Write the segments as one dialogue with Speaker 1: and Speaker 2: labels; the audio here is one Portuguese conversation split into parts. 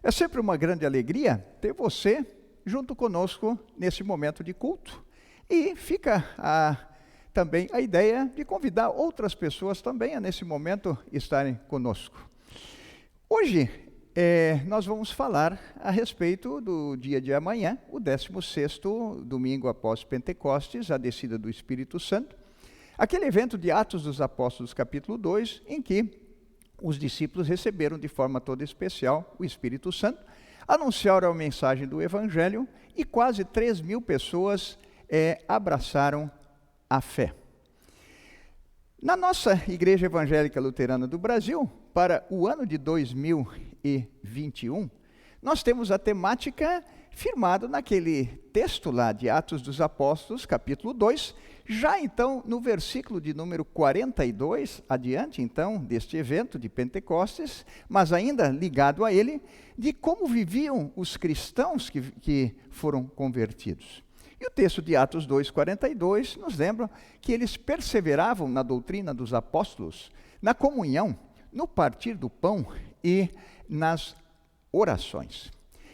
Speaker 1: É sempre uma grande alegria ter você junto conosco nesse momento de culto. E fica também a ideia de convidar outras pessoas também a nesse momento estarem conosco. Hoje nós vamos falar a respeito do dia de amanhã, o 16º domingo após Pentecostes, a descida do Espírito Santo. Aquele evento de Atos dos Apóstolos, capítulo 2, em que os discípulos receberam de forma toda especial o Espírito Santo, anunciaram a mensagem do Evangelho e quase 3.000 pessoas abraçaram a fé. Na nossa Igreja Evangélica Luterana do Brasil, para o ano de 2021, nós temos a temática firmada naquele texto lá de Atos dos Apóstolos, capítulo 2, já então no versículo de número 42, adiante então deste evento de Pentecostes, mas ainda ligado a ele, de como viviam os cristãos que foram convertidos. E o texto de Atos 2:42 nos lembra que eles perseveravam na doutrina dos apóstolos, na comunhão, no partir do pão e nas orações.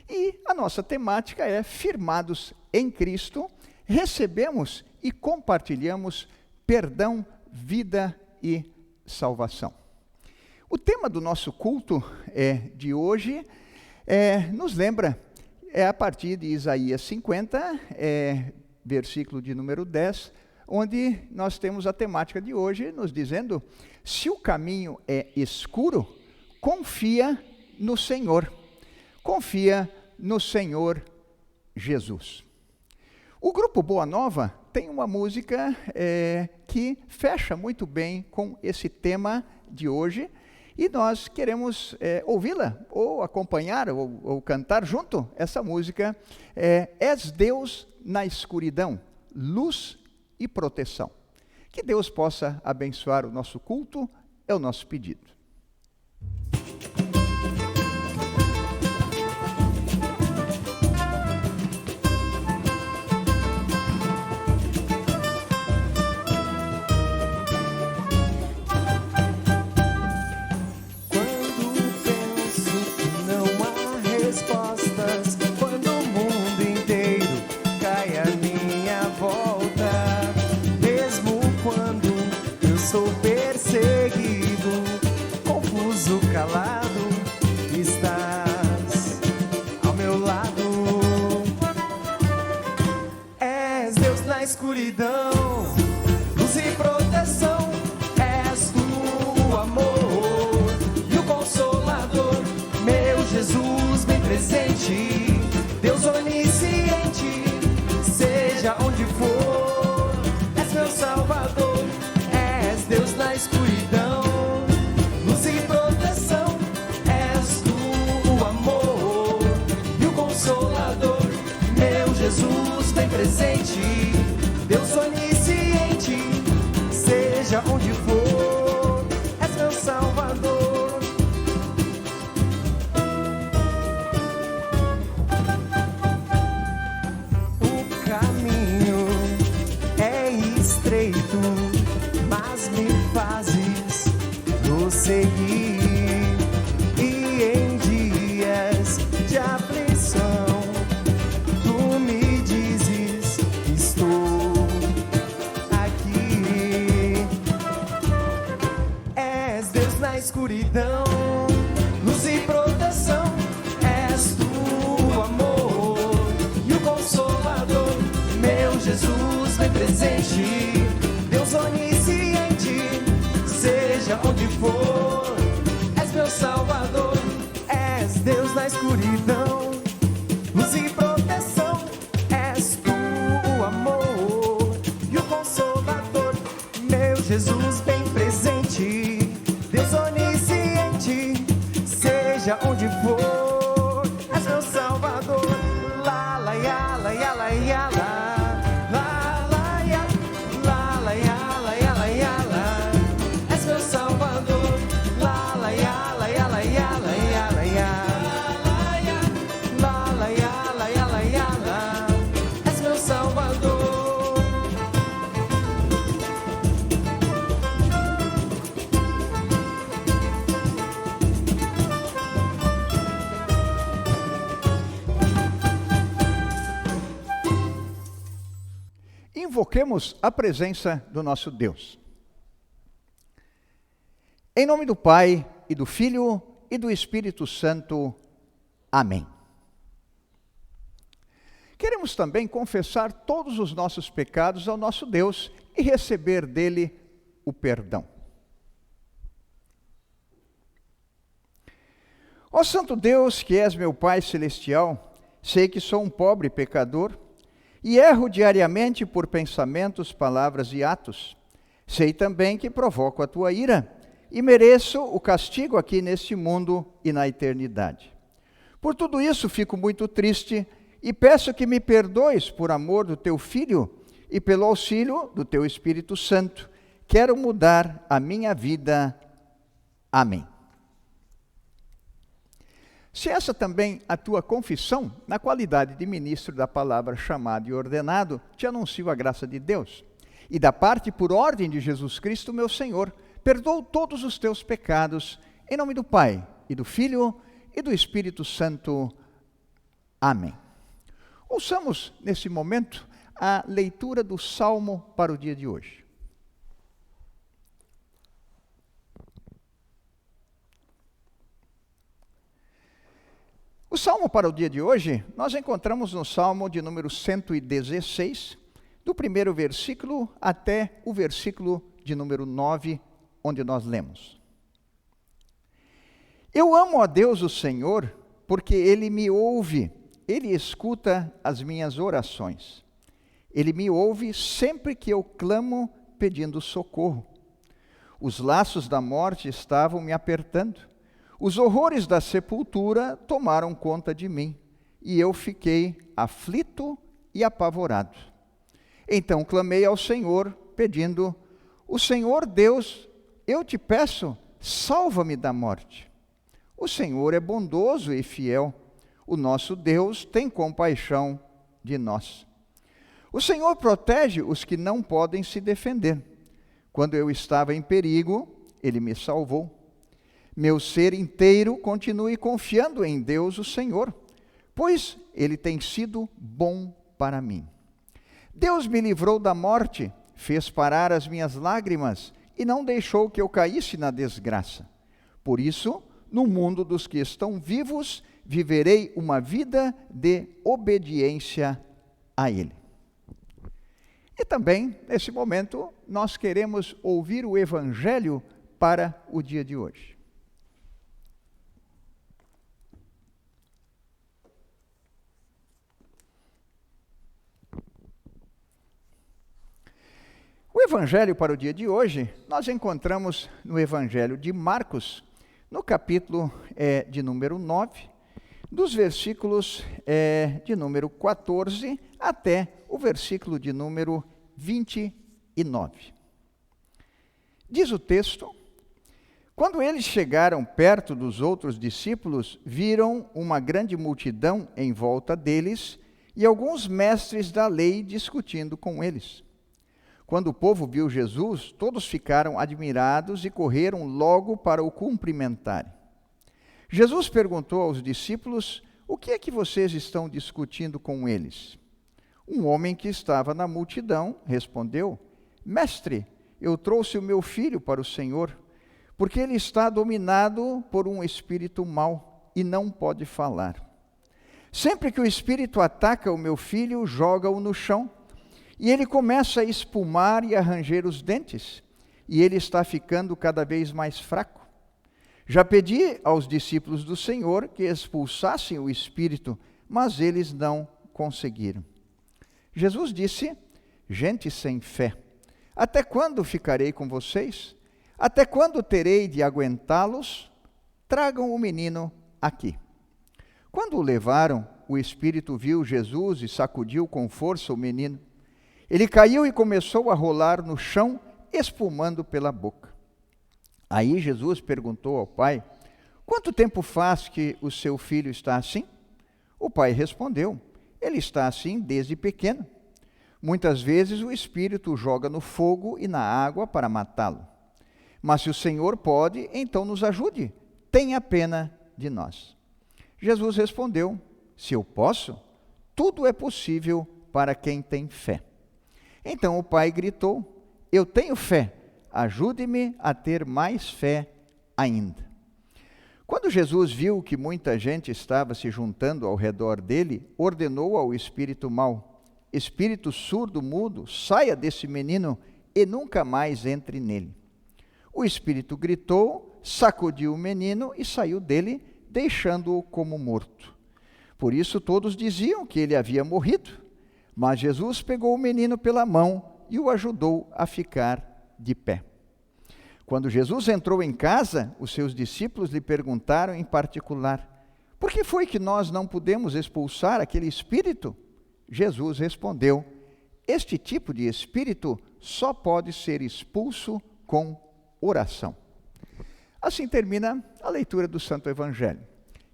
Speaker 1: E a nossa temática é firmados em Cristo, recebemos e compartilhamos perdão, vida e salvação. O tema do nosso culto de hoje nos lembra, a partir de Isaías 50, versículo de número 10, onde nós temos a temática de hoje nos dizendo: se o caminho é escuro, confia no Senhor. Confia no Senhor Jesus. O grupo Boa Nova tem uma música que fecha muito bem com esse tema de hoje, e nós queremos ouvi-la, ou acompanhar, ou cantar junto essa música. És Deus na escuridão, luz e proteção. Que Deus possa abençoar o nosso culto, é o nosso pedido.
Speaker 2: Escuridão, luz e proteção, és tu o amor e o consolador, meu Jesus bem presente, Deus onisciente, seja onde for, és meu Salvador, és Deus na escuridão, luz e proteção, és tu o amor e o consolador, meu Jesus bem presente, Deus onisciente, seja onde for, és meu Salvador. O caminho é estreito, mas me fazes prosseguir, e em dias de aflição, tu me dizes, estou presente, Deus onisciente, seja onde for, és meu Salvador, és Deus na escuridão, luz e proteção, és tu o amor e o consolador, meu Jesus bem presente, Deus onisciente, seja onde for, és meu Salvador, lá, lá, ya, lá, ya, lá, ya, lá. Lá, lá, ya, lá, lá, ya, lá, ya, lá, ya, lá. És meu Salvador, lá, lá, ya, lá, ya, lá, ya, lá, ya, lá, ya. Lá, lá, ya, lá, ya, lá, ya, lá. És meu Salvador.
Speaker 1: Invoquemos a presença do nosso Deus. Em nome do Pai, e do Filho, e do Espírito Santo. Amém. Queremos também confessar todos os nossos pecados ao nosso Deus e receber dele o perdão. Ó Santo Deus, que és meu Pai celestial, sei que sou um pobre pecador, e erro diariamente por pensamentos, palavras e atos. Sei também que provoco a tua ira e mereço o castigo aqui neste mundo e na eternidade. Por tudo isso fico muito triste e peço que me perdoes por amor do teu Filho e pelo auxílio do teu Espírito Santo. Quero mudar a minha vida. Amém. Se essa também a tua confissão, na qualidade de ministro da palavra chamado e ordenado, te anuncio a graça de Deus. E da parte por ordem de Jesus Cristo, meu Senhor, perdoo todos os teus pecados, em nome do Pai, e do Filho, e do Espírito Santo. Amém. Ouçamos, nesse momento, a leitura do Salmo para o dia de hoje. O Salmo para o dia de hoje, nós encontramos no Salmo de número 116, do primeiro versículo até o versículo de número 9, onde nós lemos. Eu amo a Deus o Senhor, porque Ele me ouve, Ele escuta as minhas orações. Ele me ouve sempre que eu clamo pedindo socorro. Os laços da morte estavam me apertando. Os horrores da sepultura tomaram conta de mim, e eu fiquei aflito e apavorado. Então clamei ao Senhor, pedindo: o Senhor Deus, eu te peço, salva-me da morte. O Senhor é bondoso e fiel, o nosso Deus tem compaixão de nós. O Senhor protege os que não podem se defender. Quando eu estava em perigo, Ele me salvou. Meu ser inteiro continue confiando em Deus, o Senhor, pois Ele tem sido bom para mim. Deus me livrou da morte, fez parar as minhas lágrimas e não deixou que eu caísse na desgraça. Por isso, no mundo dos que estão vivos, viverei uma vida de obediência a Ele. E também, nesse momento, nós queremos ouvir o Evangelho para o dia de hoje. O Evangelho para o dia de hoje, nós encontramos no Evangelho de Marcos, no capítulo de número 9, dos versículos de número 14 até o versículo de número 29. Diz o texto: quando eles chegaram perto dos outros discípulos, viram uma grande multidão em volta deles e alguns mestres da lei discutindo com eles. Quando o povo viu Jesus, todos ficaram admirados e correram logo para o cumprimentarem. Jesus perguntou aos discípulos: o que é que vocês estão discutindo com eles? Um homem que estava na multidão respondeu: Mestre, eu trouxe o meu filho para o Senhor, porque ele está dominado por um espírito mau e não pode falar. Sempre que o espírito ataca o meu filho, joga-o no chão, E ele começa a espumar e a ranger os dentes, e ele está ficando cada vez mais fraco. Já pedi aos discípulos do Senhor que expulsassem o espírito, mas eles não conseguiram. Jesus disse: gente sem fé, até quando ficarei com vocês? Até quando terei de aguentá-los? Tragam o menino aqui. Quando o levaram, o espírito viu Jesus e sacudiu com força o menino. Ele caiu e começou a rolar no chão, espumando pela boca. Aí Jesus perguntou ao pai: quanto tempo faz que o seu filho está assim? O pai respondeu: ele está assim desde pequeno. Muitas vezes o espírito o joga no fogo e na água para matá-lo. Mas se o Senhor pode, então nos ajude. Tenha pena de nós. Jesus respondeu: se eu posso, tudo é possível para quem tem fé. Então o pai gritou: eu tenho fé, ajude-me a ter mais fé ainda. Quando Jesus viu que muita gente estava se juntando ao redor dele, ordenou ao espírito mau: espírito surdo, mudo, saia desse menino e nunca mais entre nele. O espírito gritou, sacudiu o menino e saiu dele, deixando-o como morto. Por isso todos diziam que ele havia morrido. Mas Jesus pegou o menino pela mão e o ajudou a ficar de pé. Quando Jesus entrou em casa, os seus discípulos lhe perguntaram em particular: por que foi que nós não pudemos expulsar aquele espírito? Jesus respondeu: este tipo de espírito só pode ser expulso com oração. Assim termina a leitura do Santo Evangelho.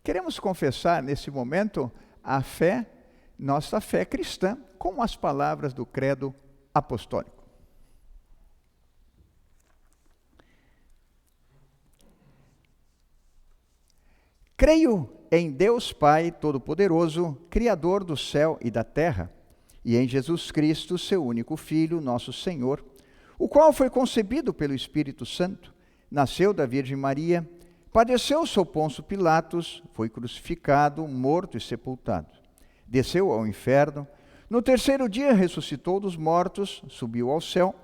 Speaker 1: Queremos confessar nesse momento a fé, nossa fé cristã, com as palavras do credo apostólico. Creio em Deus Pai Todo-Poderoso, Criador do céu e da terra, e em Jesus Cristo, seu único Filho, nosso Senhor, o qual foi concebido pelo Espírito Santo, nasceu da Virgem Maria, padeceu sob Pôncio Pilatos, foi crucificado, morto e sepultado. Desceu ao inferno, no terceiro dia ressuscitou dos mortos, subiu ao céu,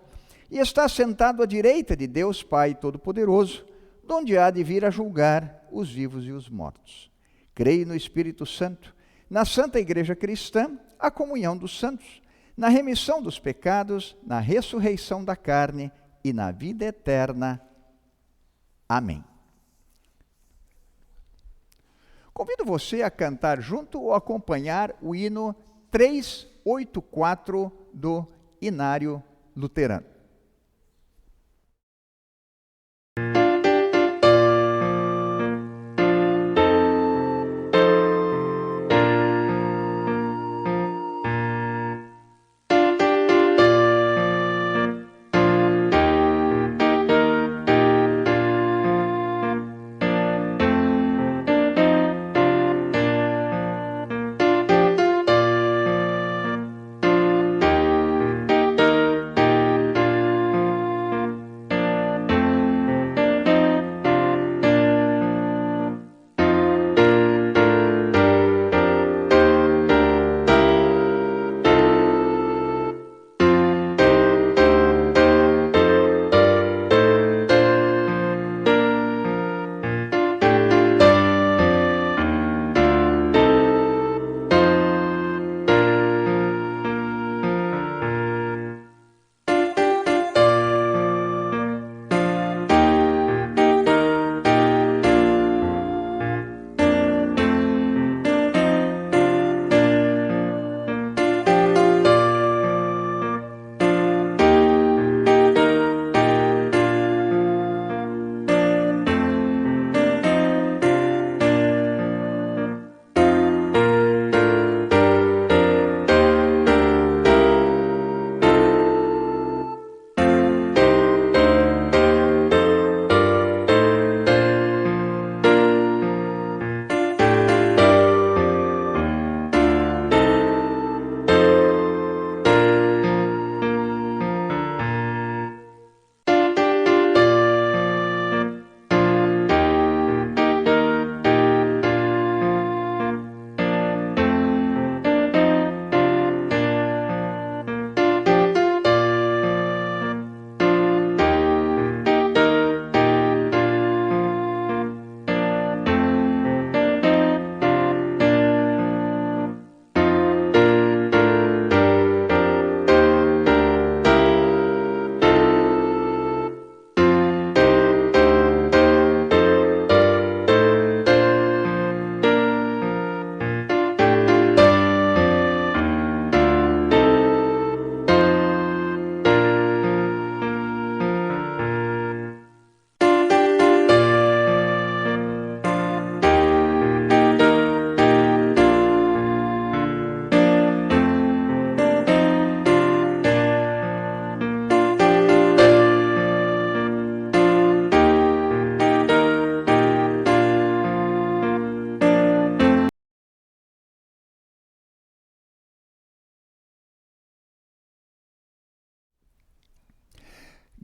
Speaker 1: e está sentado à direita de Deus Pai Todo-Poderoso, donde há de vir a julgar os vivos e os mortos. Creio no Espírito Santo, na Santa Igreja Cristã, a comunhão dos santos, na remissão dos pecados, na ressurreição da carne e na vida eterna. Amém. Convido você a cantar junto ou acompanhar o hino 384 do Inário Luterano.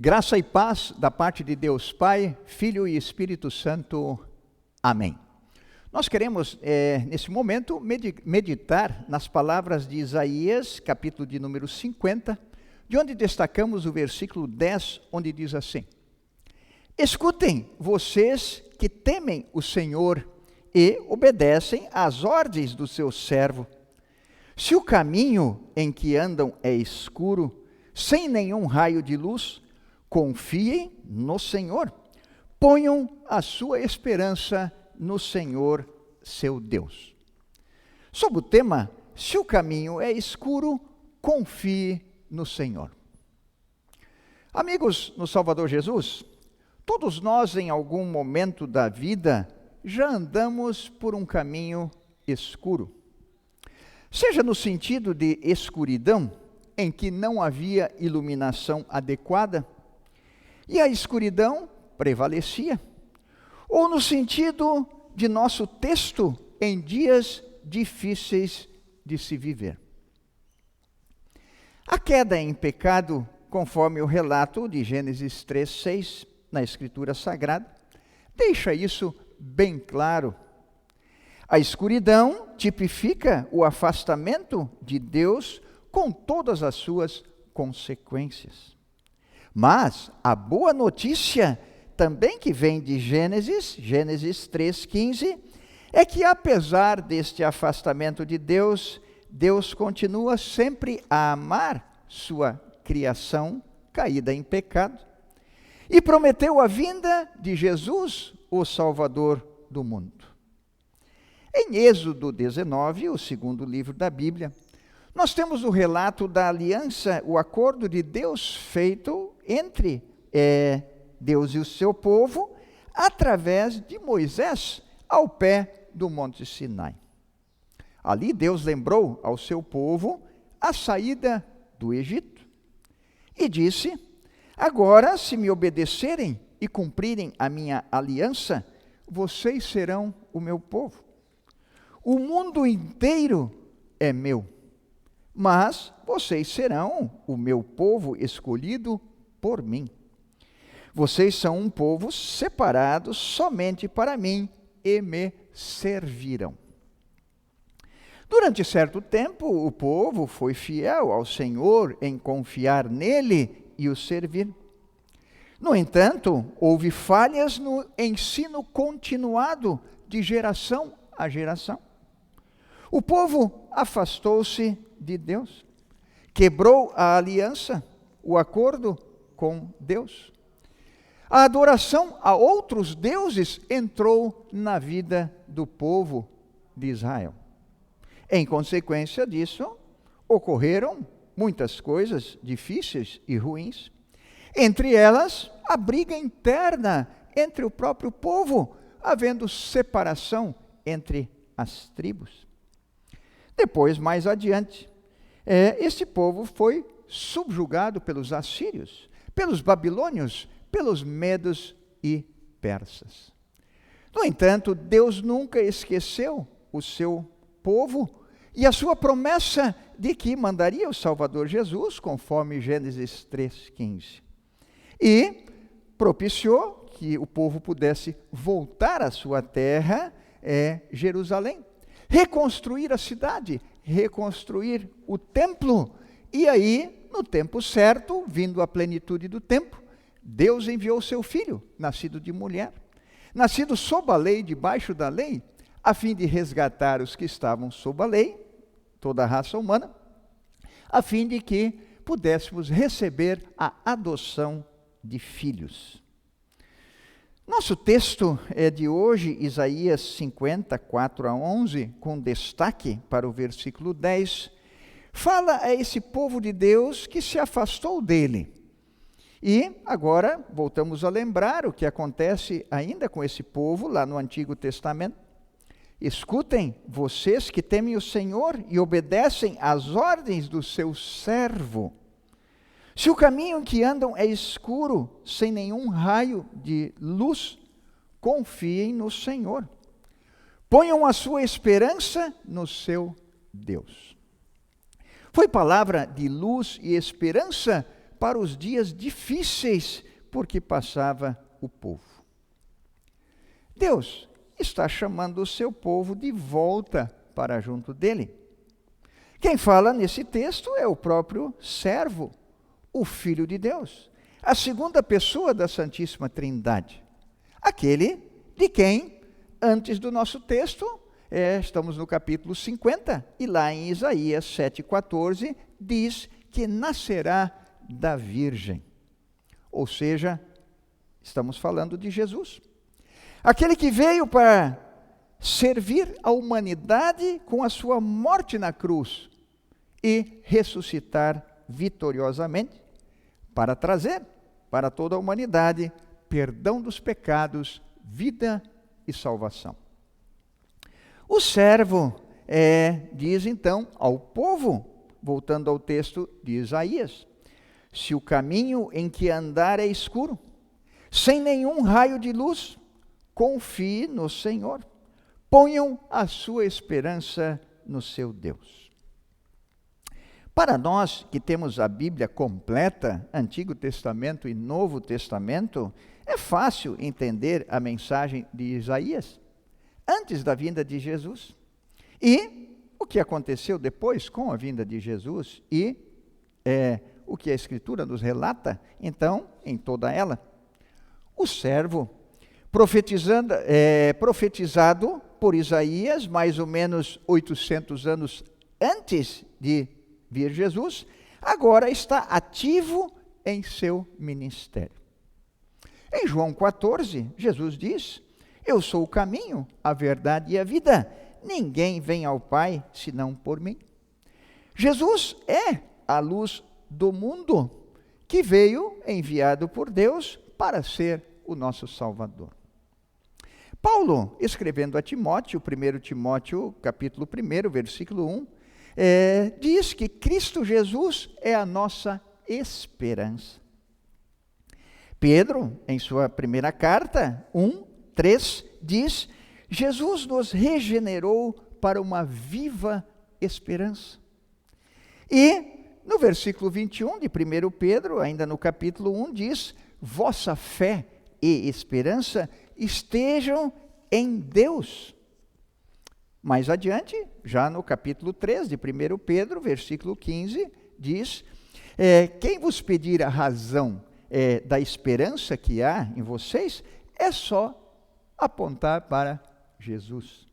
Speaker 1: Graça e paz da parte de Deus Pai, Filho e Espírito Santo. Amém. Nós queremos, nesse momento, meditar nas palavras de Isaías, capítulo de número 50, de onde destacamos o versículo 10, onde diz assim: Escutem, vocês que temem o Senhor e obedecem às ordens do seu servo. Se o caminho em que andam é escuro, sem nenhum raio de luz, confiem no Senhor, ponham a sua esperança no Senhor, seu Deus. Sob o tema, se o caminho é escuro, confie no Senhor. Amigos no Salvador Jesus, todos nós em algum momento da vida já andamos por um caminho escuro. Seja no sentido de escuridão, em que não havia iluminação adequada, e a escuridão prevalecia, ou no sentido de nosso texto em dias difíceis de se viver. A queda em pecado, conforme o relato de Gênesis 3:6 na Escritura Sagrada, deixa isso bem claro. A escuridão tipifica o afastamento de Deus com todas as suas consequências. Mas a boa notícia, também que vem de Gênesis 3:15, é que apesar deste afastamento de Deus, Deus continua sempre a amar sua criação caída em pecado e prometeu a vinda de Jesus, o Salvador do mundo. Em Êxodo 19, o segundo livro da Bíblia, nós temos o relato da aliança, o acordo de Deus feito entre Deus e o seu povo, através de Moisés, ao pé do Monte Sinai. Ali Deus lembrou ao seu povo a saída do Egito e disse: agora, se me obedecerem e cumprirem a minha aliança, vocês serão o meu povo. O mundo inteiro é meu, mas vocês serão o meu povo escolhido por mim. Vocês são um povo separado somente para mim e me servirão. Durante certo tempo, o povo foi fiel ao Senhor em confiar nele e o servir. No entanto, houve falhas no ensino continuado de geração a geração. O povo afastou-se de Deus, quebrou a aliança, o acordo com Deus. A adoração a outros deuses entrou na vida do povo de Israel. Em consequência disso, ocorreram muitas coisas difíceis e ruins. Entre elas, a briga interna entre o próprio povo, havendo separação entre as tribos. Depois, mais adiante, este povo foi subjugado pelos assírios, pelos babilônios, pelos medos e persas. No entanto, Deus nunca esqueceu o seu povo e a sua promessa de que mandaria o Salvador Jesus, conforme Gênesis 3:15. E propiciou que o povo pudesse voltar à sua terra, Jerusalém, reconstruir a cidade, reconstruir o templo. E aí, no tempo certo, vindo a plenitude do tempo, Deus enviou seu filho, nascido de mulher, nascido sob a lei, debaixo da lei, a fim de resgatar os que estavam sob a lei, toda a raça humana, a fim de que pudéssemos receber a adoção de filhos. Nosso texto é de hoje, Isaías 50, 4-11, com destaque para o versículo 10, fala a esse povo de Deus que se afastou dele. E agora voltamos a lembrar o que acontece ainda com esse povo lá no Antigo Testamento. Escutem, vocês que temem o Senhor e obedecem às ordens do seu servo. Se o caminho em que andam é escuro, sem nenhum raio de luz, confiem no Senhor. Ponham a sua esperança no seu Deus. Foi palavra de luz e esperança para os dias difíceis por que passava o povo. Deus está chamando o seu povo de volta para junto dele. Quem fala nesse texto é o próprio servo, o Filho de Deus, a segunda pessoa da Santíssima Trindade. Aquele de quem, antes do nosso texto, estamos no capítulo 50, e lá em Isaías 7,14, diz que nascerá da Virgem. Ou seja, estamos falando de Jesus. Aquele que veio para servir a humanidade com a sua morte na cruz e ressuscitar vitoriosamente para trazer para toda a humanidade perdão dos pecados, vida e salvação. O servo diz então ao povo, voltando ao texto de Isaías, se o caminho em que andar é escuro, sem nenhum raio de luz, confie no Senhor. Ponham a sua esperança no seu Deus. Para nós que temos a Bíblia completa, Antigo Testamento e Novo Testamento, é fácil entender a mensagem de Isaías, antes da vinda de Jesus. E o que aconteceu depois com a vinda de Jesus e o que a Escritura nos relata, então, em toda ela. O servo, profetizado por Isaías, mais ou menos 800 anos antes de vir Jesus, agora está ativo em seu ministério. Em João 14, Jesus diz: eu sou o caminho, a verdade e a vida. Ninguém vem ao Pai senão por mim. Jesus é a luz do mundo, que veio enviado por Deus para ser o nosso Salvador. Paulo, escrevendo a Timóteo, 1 Timóteo, capítulo 1, versículo 1, diz que Cristo Jesus é a nossa esperança. Pedro, em sua primeira carta, 1:3, diz: Jesus nos regenerou para uma viva esperança. E no versículo 21 de 1 Pedro, ainda no capítulo 1, diz: vossa fé e esperança estejam em Deus. Mais adiante, já no capítulo 3 de 1 Pedro, versículo 15, diz: quem vos pedir a razão da esperança que há em vocês, é só apontar para Jesus.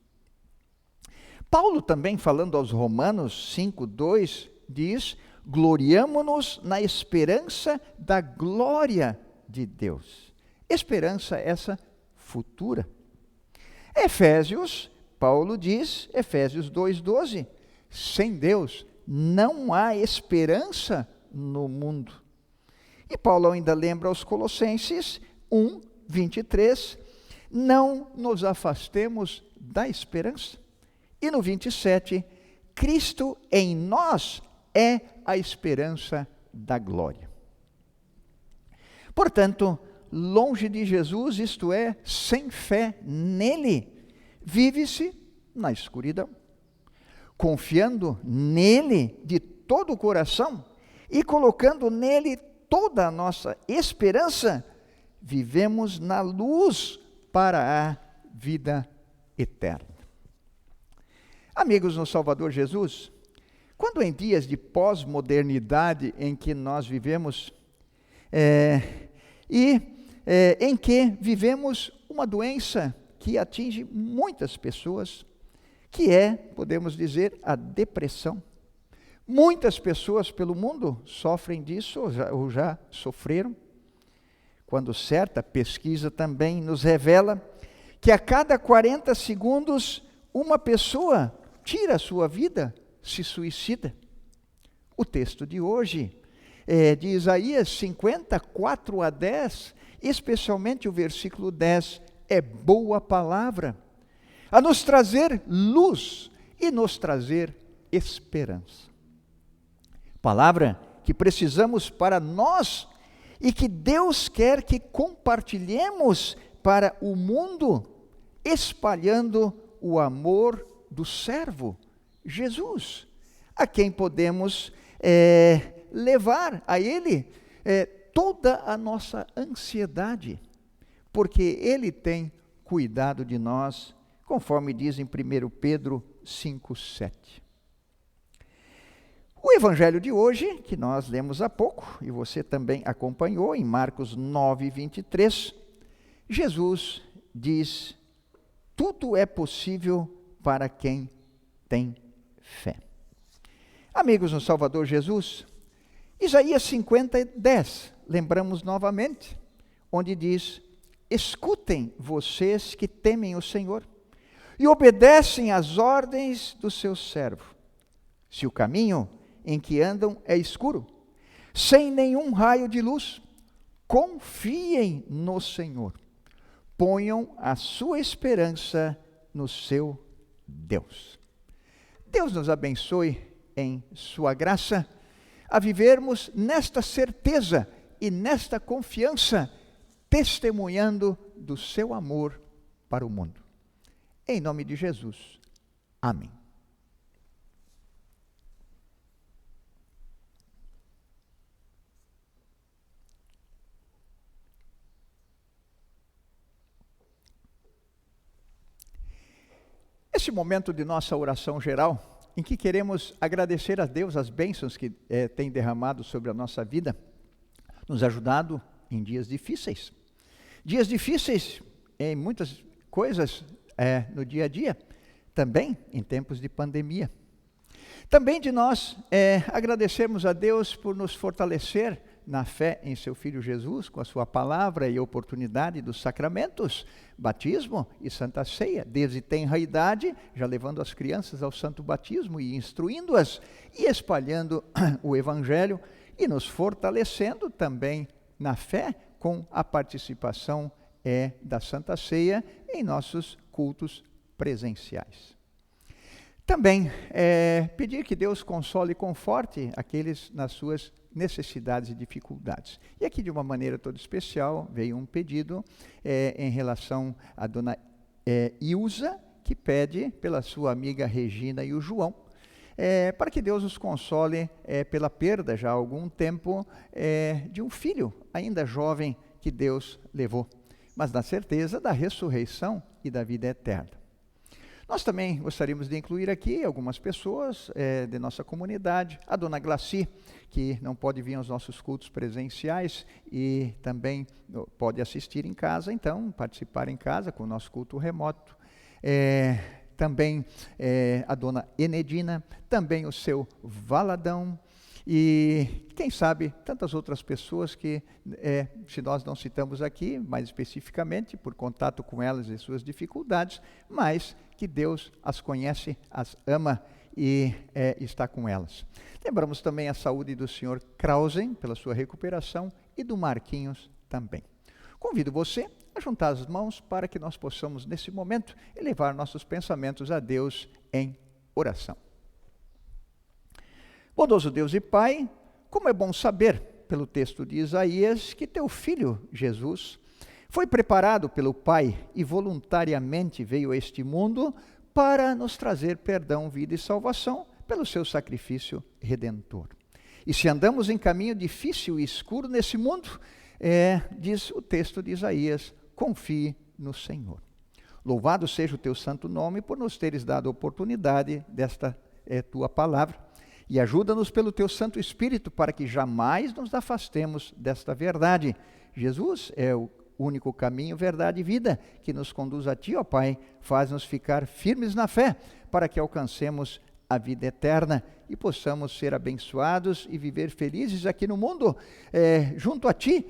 Speaker 1: Paulo também, falando aos Romanos 5:2, diz: gloriamo-nos na esperança da glória de Deus. Esperança essa futura. Efésios, Paulo diz, Efésios 2:12, sem Deus não há esperança no mundo. E Paulo ainda lembra aos Colossenses 1:23, não nos afastemos da esperança. E no 27, Cristo em nós é a esperança da glória. Portanto, longe de Jesus, isto é, sem fé nele, vive-se na escuridão. Confiando nele de todo o coração e colocando nele toda a nossa esperança, vivemos na luz para a vida eterna. Amigos no Salvador Jesus, quando em dias de pós-modernidade em que nós vivemos, em que vivemos uma doença que atinge muitas pessoas, que podemos dizer, a depressão. Muitas pessoas pelo mundo sofrem disso ou já sofreram, quando certa pesquisa também nos revela que a cada 40 segundos uma pessoa tira a sua vida, se suicida. O texto de hoje de Isaías 54:10, especialmente o versículo 10, é boa palavra, a nos trazer luz e nos trazer esperança. Palavra que precisamos para nós e que Deus quer que compartilhemos para o mundo, espalhando o amor do servo, Jesus, a quem podemos levar a Ele toda a nossa ansiedade, porque Ele tem cuidado de nós, conforme diz em 1 Pedro 5,7. O evangelho de hoje, que nós lemos há pouco, e você também acompanhou, em Marcos 9:23, Jesus diz: tudo é possível para quem tem fé. Amigos no Salvador Jesus, Isaías 50:10, lembramos novamente, onde diz: escutem vocês que temem o Senhor e obedecem às ordens do seu servo. Se o caminho em que andam é escuro, sem nenhum raio de luz, confiem no Senhor. Ponham a sua esperança no seu Deus. Deus nos abençoe em sua graça, a vivermos nesta certeza e nesta confiança, testemunhando do seu amor para o mundo. Em nome de Jesus. Amém. Esse momento de nossa oração geral, em que queremos agradecer a Deus as bênçãos que tem derramado sobre a nossa vida, nos ajudado em dias difíceis. Dias difíceis em muitas coisas no dia a dia, também em tempos de pandemia. Também de nós agradecermos a Deus por nos fortalecer na fé em seu Filho Jesus, com a sua palavra e a oportunidade dos sacramentos, batismo e santa ceia, desde tenra idade, já levando as crianças ao santo batismo e instruindo-as e espalhando o evangelho e nos fortalecendo também na fé com a participação da santa ceia em nossos cultos presenciais. Também pedir que Deus console e conforte aqueles nas suas necessidades e dificuldades. E aqui, de uma maneira toda especial, veio um pedido em relação à dona Ilza, que pede pela sua amiga Regina e o João, para que Deus os console pela perda, já há algum tempo, de um filho ainda jovem que Deus levou, mas na certeza da ressurreição e da vida eterna. Nós também gostaríamos de incluir aqui algumas pessoas de nossa comunidade, a dona Glaci, que não pode vir aos nossos cultos presenciais e também pode assistir em casa, então, participar em casa com o nosso culto remoto. Também a dona Enedina, também o seu Valadão, e quem sabe tantas outras pessoas que, se nós não citamos aqui, mais especificamente, por contato com elas e suas dificuldades, mas que Deus as conhece, as ama e está com elas. Lembramos também a saúde do senhor Krausen, pela sua recuperação, e do Marquinhos também. Convido você a juntar as mãos para que nós possamos, nesse momento, elevar nossos pensamentos a Deus em oração. Bondoso Deus e Pai, como é bom saber, pelo texto de Isaías, que teu Filho, Jesus, foi preparado pelo Pai e voluntariamente veio a este mundo para nos trazer perdão, vida e salvação pelo seu sacrifício redentor. E se andamos em caminho difícil e escuro nesse mundo, diz o texto de Isaías, confie no Senhor. Louvado seja o teu santo nome por nos teres dado a oportunidade desta tua palavra. E ajuda-nos pelo teu Santo Espírito para que jamais nos afastemos desta verdade. Jesus é o único caminho, verdade e vida que nos conduz a ti, ó Pai. Faz-nos ficar firmes na fé para que alcancemos a vida eterna e possamos ser abençoados e viver felizes aqui no mundo, junto a ti,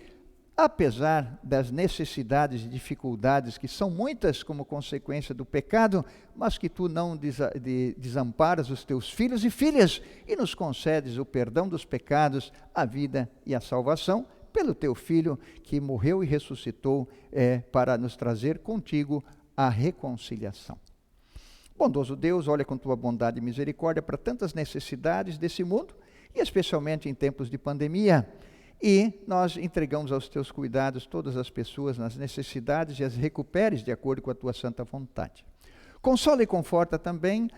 Speaker 1: apesar das necessidades e dificuldades que são muitas como consequência do pecado, mas que tu não desamparas os teus filhos e filhas e nos concedes o perdão dos pecados, a vida e a salvação pelo teu Filho que morreu e ressuscitou para nos trazer contigo a reconciliação. Bondoso Deus, olha com tua bondade e misericórdia para tantas necessidades desse mundo e especialmente em tempos de pandemia. E nós entregamos aos teus cuidados todas as pessoas nas necessidades e as recuperes de acordo com a tua santa vontade. Consola e conforta também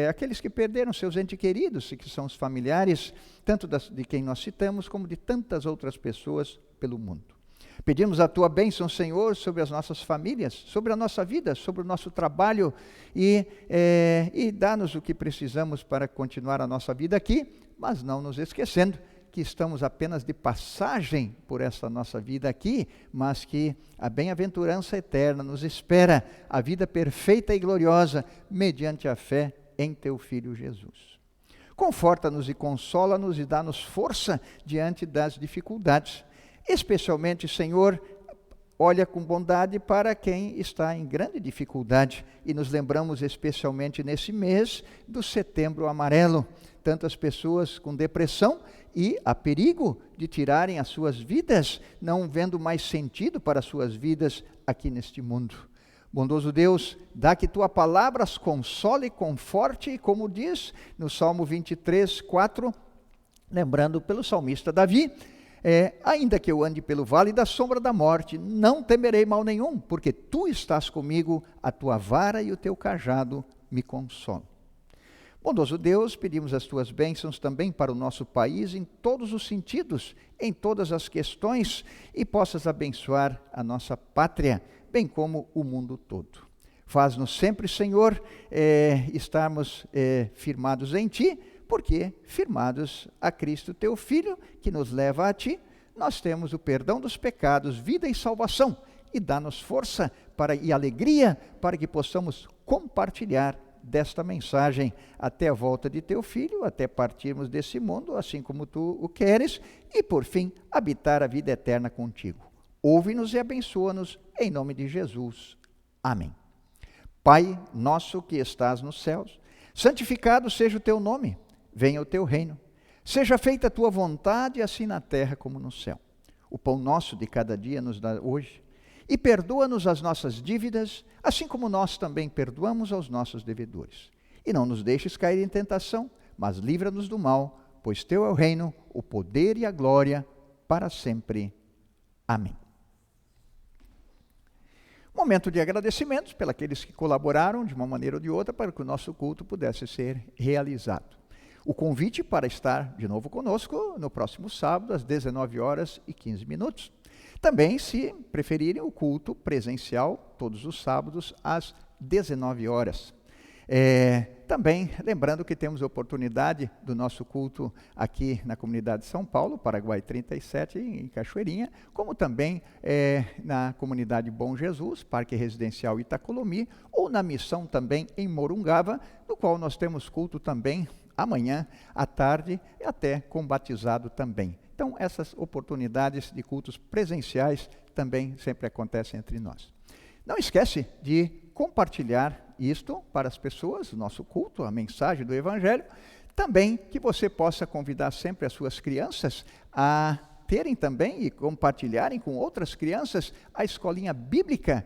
Speaker 1: aqueles que perderam seus entes queridos, que são os familiares, tanto de quem nós citamos, como de tantas outras pessoas pelo mundo. Pedimos a Tua bênção, Senhor, sobre as nossas famílias, sobre a nossa vida, sobre o nosso trabalho, e dá-nos o que precisamos para continuar a nossa vida aqui, mas não nos esquecendo que estamos apenas de passagem por essa nossa vida aqui, mas que a bem-aventurança eterna nos espera, a vida perfeita e gloriosa, mediante a fé em Teu Filho Jesus. Conforta-nos e consola-nos e dá-nos força diante das dificuldades. Especialmente, Senhor, olha com bondade para quem está em grande dificuldade. E nos lembramos especialmente nesse mês do Setembro Amarelo. Tantas pessoas com depressão e a perigo de tirarem as suas vidas, não vendo mais sentido para as suas vidas aqui neste mundo. Bondoso Deus, dá que Tua palavra as console e conforte, como diz no Salmo 23, 4, lembrando pelo salmista Davi, ainda que eu ande pelo vale da sombra da morte, não temerei mal nenhum, porque Tu estás comigo, a Tua vara e o Teu cajado me consolam. Bondoso Deus, pedimos as Tuas bênçãos também para o nosso país, em todos os sentidos, em todas as questões, e possas abençoar a nossa pátria, bem como o mundo todo. Faz-nos sempre, Senhor, estarmos firmados em Ti, porque, firmados a Cristo Teu Filho, que nos leva a Ti, nós temos o perdão dos pecados, vida e salvação, e dá-nos força e alegria para que possamos compartilhar desta mensagem até a volta de Teu Filho, até partirmos desse mundo, assim como Tu o queres, e por fim, habitar a vida eterna contigo. Ouve-nos e abençoa-nos, em nome de Jesus. Amém. Pai nosso que estás nos céus, santificado seja o Teu nome, venha o Teu reino, seja feita a Tua vontade, assim na terra como no céu. O pão nosso de cada dia nos dá hoje, e perdoa-nos as nossas dívidas, assim como nós também perdoamos aos nossos devedores. E não nos deixes cair em tentação, mas livra-nos do mal, pois Teu é o reino, o poder e a glória, para sempre. Amém. Momento de agradecimentos pelos que colaboraram de uma maneira ou de outra para que o nosso culto pudesse ser realizado. O convite para estar de novo conosco no próximo sábado, às 19h15. Também, se preferirem, o culto presencial, todos os sábados, às 19h. Também, lembrando que temos a oportunidade do nosso culto aqui na comunidade de São Paulo, Paraguai 37, em Cachoeirinha, como também na comunidade Bom Jesus, Parque Residencial Itacolomi, ou na missão também em Morungava, no qual nós temos culto também amanhã, à tarde, e até com batizado também. Então, essas oportunidades de cultos presenciais também sempre acontecem entre nós. Não esquece de compartilhar isto para as pessoas, o nosso culto, a mensagem do Evangelho. Também que você possa convidar sempre as suas crianças a terem também e compartilharem com outras crianças a escolinha bíblica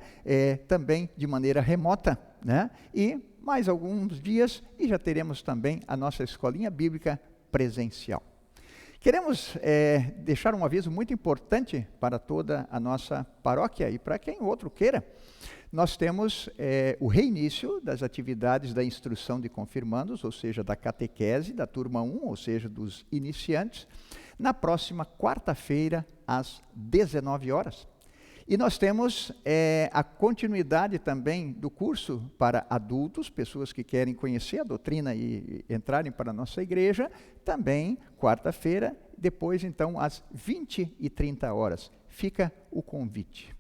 Speaker 1: também de maneira remota, né? E mais alguns dias e já teremos também a nossa escolinha bíblica presencial. Queremos deixar um aviso muito importante para toda a nossa paróquia e para quem outro queira. Nós temos o reinício das atividades da instrução de confirmandos, ou seja, da catequese, da turma 1, ou seja, dos iniciantes, na próxima quarta-feira, às 19h. E nós temos a continuidade também do curso para adultos, pessoas que querem conhecer a doutrina e entrarem para a nossa igreja, também quarta-feira, depois então às 20h30. Fica o convite.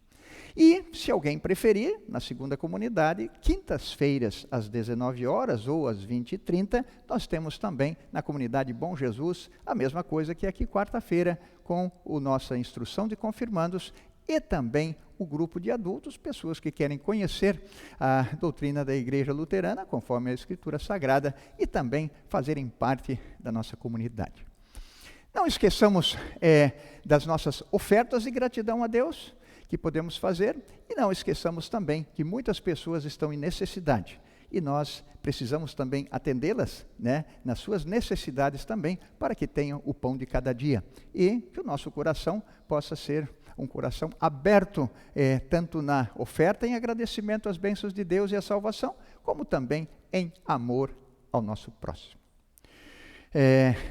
Speaker 1: E, se alguém preferir, na segunda comunidade, quintas-feiras às 19h ou às 20h30, nós temos também na comunidade Bom Jesus a mesma coisa que aqui quarta-feira, com a nossa instrução de confirmandos e também o grupo de adultos, pessoas que querem conhecer a doutrina da Igreja Luterana, conforme a Escritura Sagrada, e também fazerem parte da nossa comunidade. Não esqueçamos das nossas ofertas de gratidão a Deus, que podemos fazer, e não esqueçamos também que muitas pessoas estão em necessidade, e nós precisamos também atendê-las, né, nas suas necessidades também, para que tenham o pão de cada dia, e que o nosso coração possa ser um coração aberto, tanto na oferta em agradecimento às bênçãos de Deus e à salvação, como também em amor ao nosso próximo.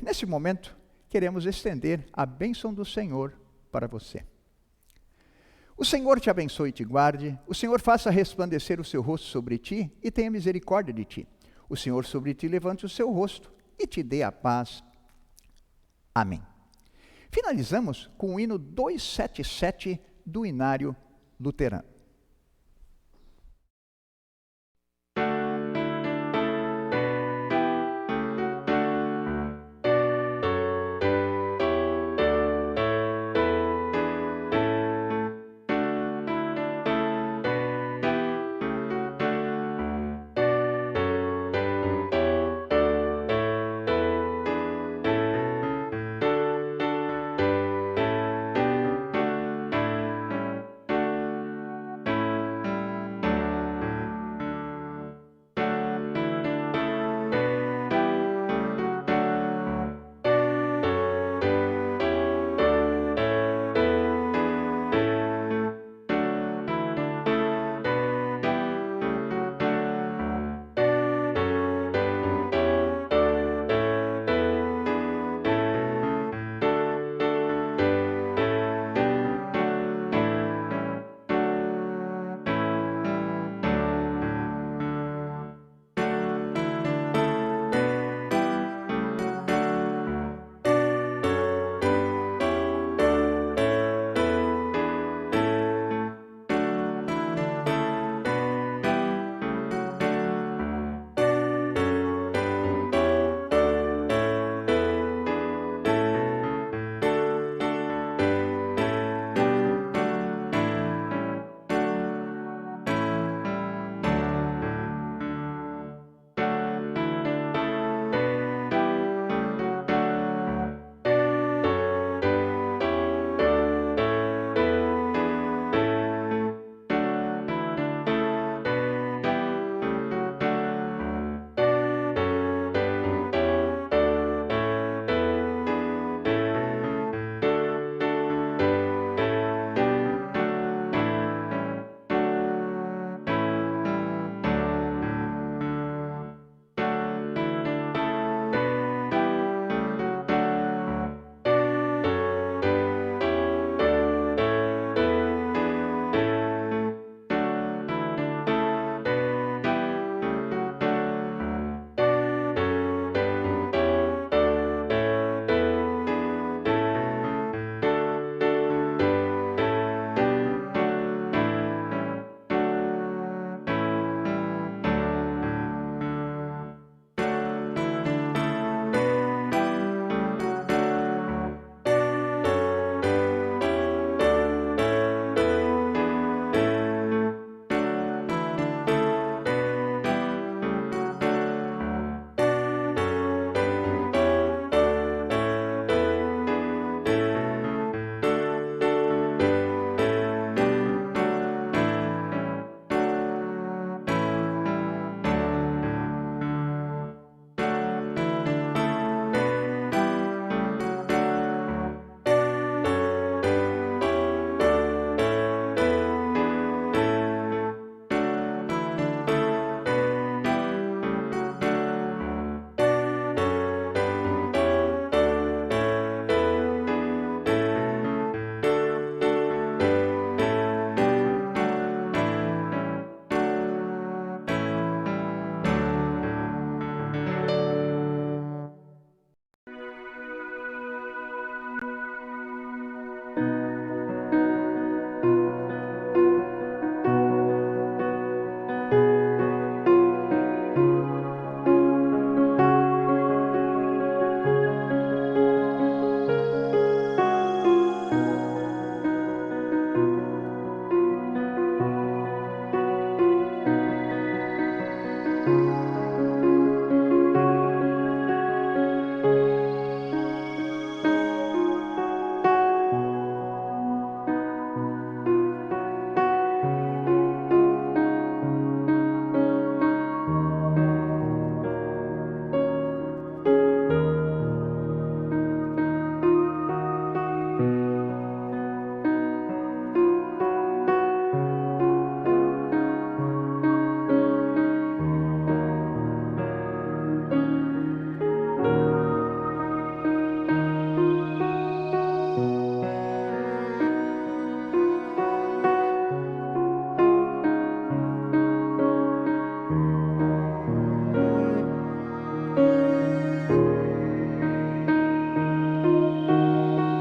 Speaker 1: Nesse momento, queremos estender a bênção do Senhor para você. O Senhor te abençoe e te guarde, o Senhor faça resplandecer o seu rosto sobre ti e tenha misericórdia de ti. O Senhor sobre ti levante o seu rosto e te dê a paz. Amém. Finalizamos com o hino 277 do Inário Luterano.